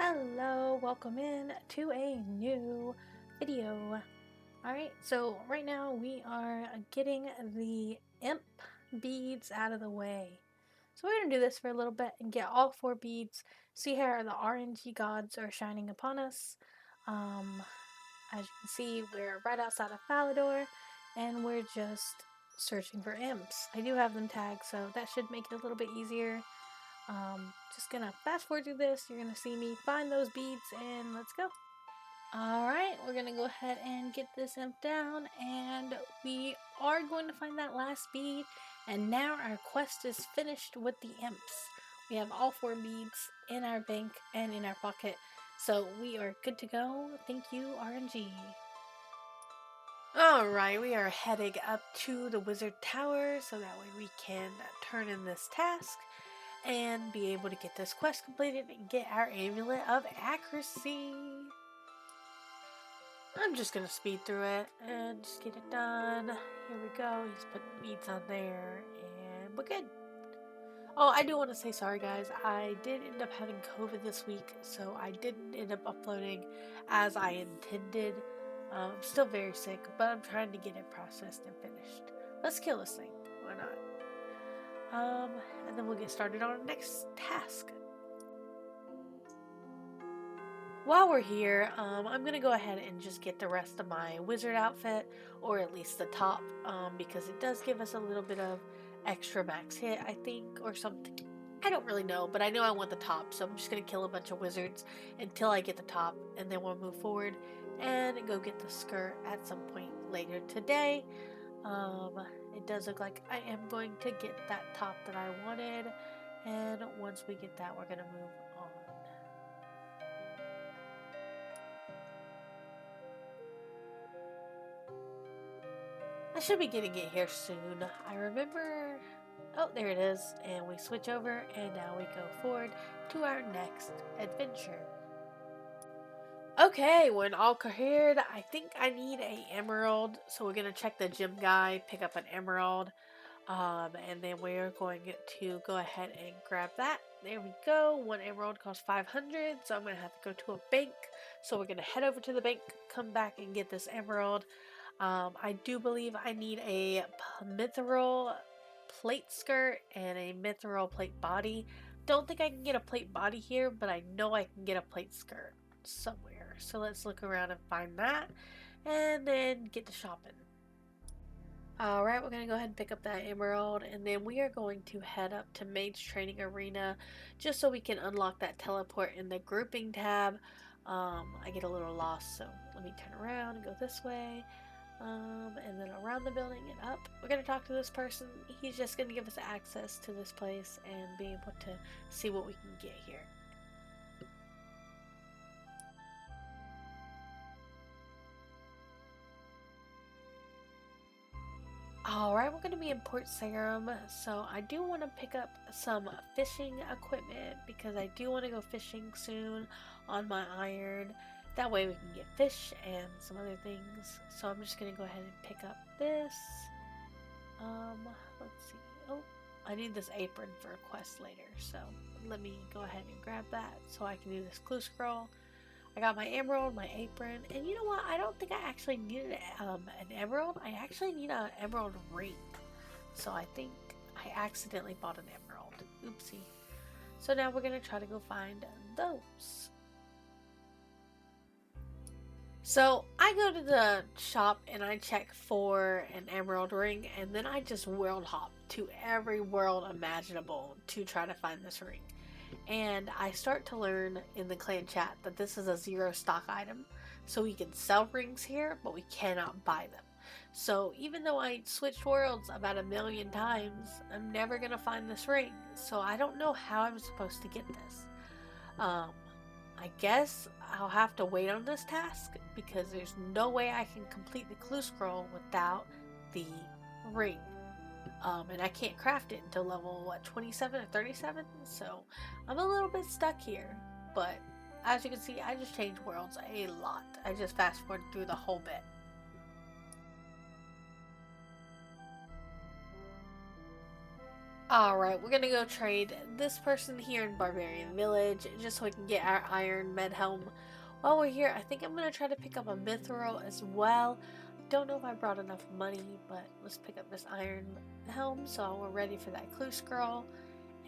Hello, welcome in to a new video. Alright, so right now we are getting the imp beads out of the way. So we're going to do this for a little bit and get all 4 beads. See how the RNG gods are shining upon us. As you can see, we're right outside of Falador and we're just searching for imps. I do have them tagged, so that should make it a little bit easier. Just gonna fast forward through this. You're gonna see me find those beads and let's go. Alright, we're gonna go ahead and get this imp down, and we are going to find that last bead, and now our quest is finished with the imps. We have all 4 beads in our bank and in our pocket, so we are good to go. Thank you, RNG. Alright, we are heading up to the wizard tower so that way we can turn in this task and be able to get this quest completed and get our amulet of accuracy. I'm just gonna speed through it and just get it done. Here we go. He's putting beads on there and we're good. Oh, I do want to say sorry guys. I did end up having COVID this week, so I didn't end up uploading as I intended. I'm still very sick, but I'm trying to get it processed and finished. Let's kill this thing. Why not? And then we'll get started on our next task. While we're here, I'm gonna go ahead and just get the rest of my wizard outfit, or at least the top, because it does give us a little bit of extra max hit, I think, or something. I don't really know, but I know I want the top, so I'm just gonna kill a bunch of wizards until I get the top, and then we'll move forward and go get the skirt at some point later today. It does look like I am going to get that top that I wanted, and once we get that, we're gonna move on. I should be getting it here soon. I remember... Oh, there it is. And we switch over, and now we go forward to our next adventure. Okay, when all cleared, I think I need a emerald. So we're going to check the gym guy, pick up an emerald. And then we're going to go ahead and grab that. There we go. 1 emerald costs 500, so I'm going to have to go to a bank. So we're going to head over to the bank, come back and get this emerald. I do believe I need a mithril plate skirt and a mithril plate body. Don't think I can get a plate body here, but I know I can get a plate skirt somewhere. So let's look around and find that, and then get to shopping. Alright, we're going to go ahead and pick up that emerald, and then we are going to head up to Mage Training Arena just so we can unlock that teleport in the grouping tab. I get a little lost, so let me turn around and go this way. And then around the building and up. We're going to talk to this person. He's just going to give us access to this place and be able to see what we can get here. Alright, we're going to be in Port Sarum, so I do want to pick up some fishing equipment because I do want to go fishing soon on my iron. That way we can get fish and some other things. So I'm just going to go ahead and pick up this. Let's see. Oh, I need this apron for a quest later. So let me go ahead and grab that so I can do this clue scroll. I got my emerald, my apron, and you know what? I don't think I actually needed an emerald. I actually need an emerald ring. So I think I accidentally bought an emerald. Oopsie. So now we're going to try to go find those. So I go to the shop and I check for an emerald ring, and then I just world hop to every world imaginable to try to find this ring. And I start to learn in the clan chat that this is a 0 stock item. So we can sell rings here, but we cannot buy them. So even though I switched worlds about 1,000,000 times, I'm never going to find this ring. So I don't know how I'm supposed to get this. I guess I'll have to wait on this task because there's no way I can complete the clue scroll without the ring. And I can't craft it until level, what, 27 or 37? So I'm a little bit stuck here. But as you can see, I just changed worlds a lot. I just fast forwarded through the whole bit. Alright, we're gonna go trade this person here in Barbarian Village just so we can get our Iron Med Helm. While we're here, I think I'm gonna try to pick up a Mithril as well. Don't know if I brought enough money, but let's pick up this Iron Helm so we're ready for that clue scroll.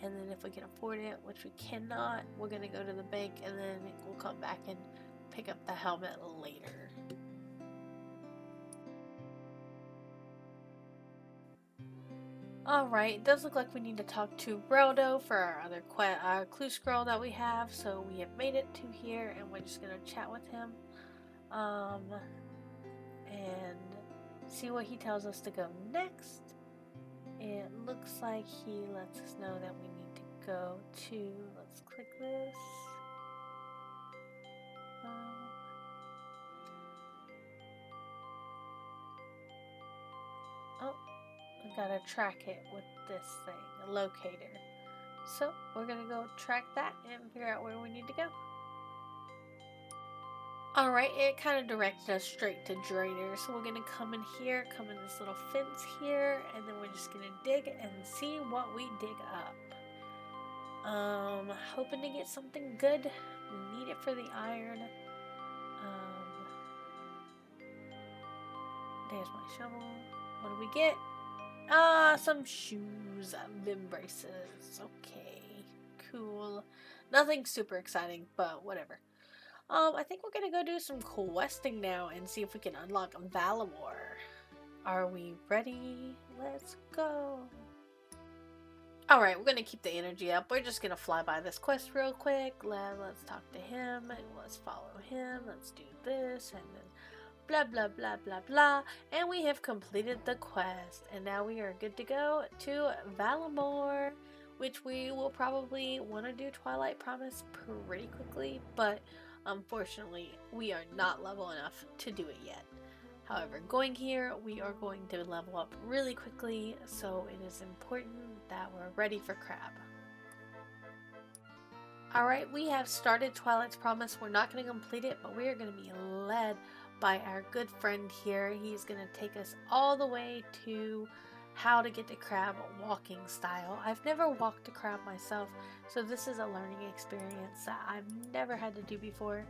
And then if we can afford it, which we cannot, we're gonna go to the bank and then we'll come back and pick up the helmet later. Alright, it does look like we need to talk to Brodo for our other clue scroll that we have, so we have made it to here and we're just gonna chat with him and see what he tells us to go next. It looks like he lets us know that we need to go to, let's click this. Oh, I gotta track it with this thing, a locator. So we're gonna go track that and figure out where we need to go. Alright, it kind of directed us straight to Drainer, so we're gonna come in here, come in this little fence here, and then we're just gonna dig and see what we dig up. Hoping to get something good. We need it for the iron. There's my shovel. What do we get? Some shoes, Vim braces. Okay, cool. Nothing super exciting, but whatever. I think we're gonna go do some questing now and see if we can unlock Valamor. Are we ready? Let's go. Alright, we're gonna keep the energy up. We're just gonna fly by this quest real quick. Let's talk to him. Let's follow him. Let's do this and then blah blah blah blah blah. And we have completed the quest. And now we are good to go to Valamor, which we will probably want to do Twilight Promise pretty quickly, but unfortunately, we are not level enough to do it yet. However, going here, we are going to level up really quickly, so it is important that we're ready for Crab. Alright, we have started Twilight's Promise. We're not going to complete it, but we are going to be led by our good friend here. He's going to take us all the way to how to get to Crab walking style. I've never walked a crab myself, so this is a learning experience that I've never had to do before.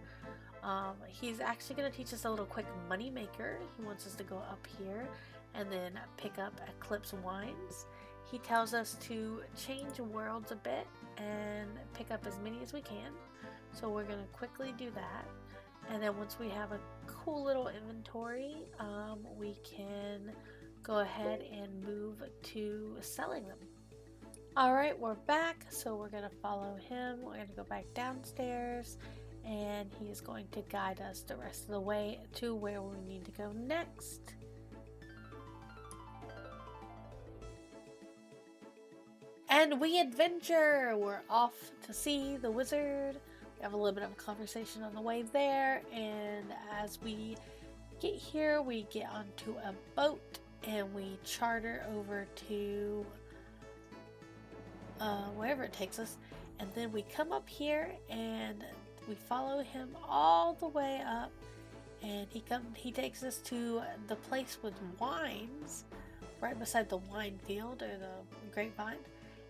He's actually going to teach us a little quick money maker. He wants us to go up here and then pick up Eclipse Wines. He tells us to change worlds a bit and pick up as many as we can. So we're going to quickly do that. And then once we have a cool little inventory, we can go ahead and move to selling them. Alright, we're back, so we're going to follow him. We're going to go back downstairs, and he's going to guide us the rest of the way to where we need to go next. And we adventure! We're off to see the wizard. We have a little bit of a conversation on the way there, and as we get here, we get onto a boat and we charter over to wherever it takes us, and then we come up here and we follow him all the way up, and he takes us to the place with wines right beside the wine field or the grapevine,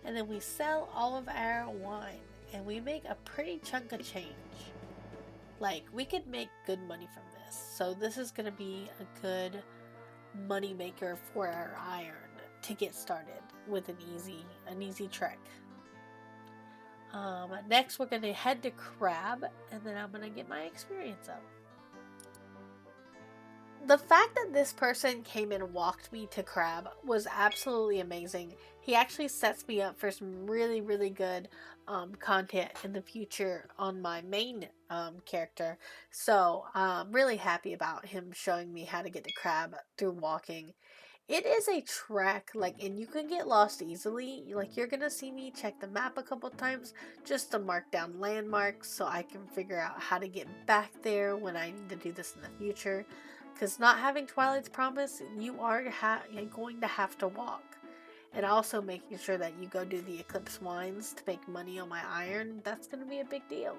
and then we sell all of our wine and we make a pretty chunk of change. Like, we could make good money from this, so this is gonna be a good money maker for our iron to get started with an easy trek. Next we're gonna head to Crab, and then I'm gonna get my experience up. The fact that this person came and walked me to Crab was absolutely amazing. He actually sets me up for some really good content in the future on my main character. So I'm really happy about him showing me how to get to Crab through walking. It is a trek, and you can get lost easily. You're gonna see me check the map a couple times just to mark down landmarks so I can figure out how to get back there when I need to do this in the future. Because not having Twilight's Promise, you are going to have to walk. And also making sure that you go do the Eclipse Wines to make money on my iron, that's going to be a big deal.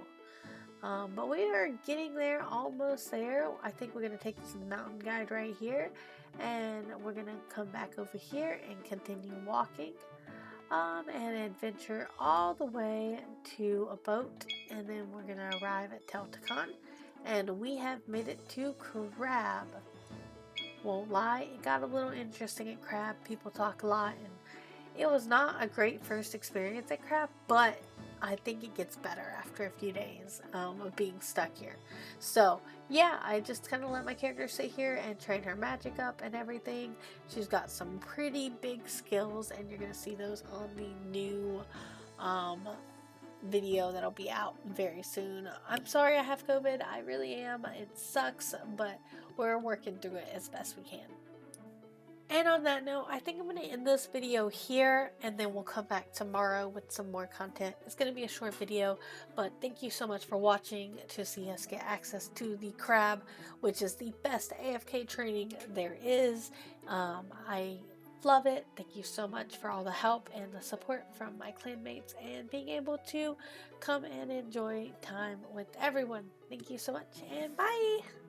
But we are getting there, almost there. I think we're going to take this mountain guide right here, and we're going to come back over here and continue walking. and adventure all the way to a boat, and then we're gonna arrive at Telticon, and we have made it to Crab. Won't lie, it got a little interesting at Crab. People talk a lot, and it was not a great first experience at Crab, but I think it gets better after a few days of being stuck here. So yeah, I just kind of let my character sit here and train her magic up and everything. She's got some pretty big skills, and you're gonna see those on the new um, video that'll be out very soon. I'm sorry I have COVID, I really am. It sucks, but we're working through it as best we can. And on that note, I think I'm going to end this video here, and then we'll come back tomorrow with some more content. It's going to be a short video, but thank you so much for watching to see us get access to the Crab, which is the best AFK training there is. I love it. Thank you so much for all the help and the support from my clanmates and being able to come and enjoy time with everyone. Thank you so much, and bye!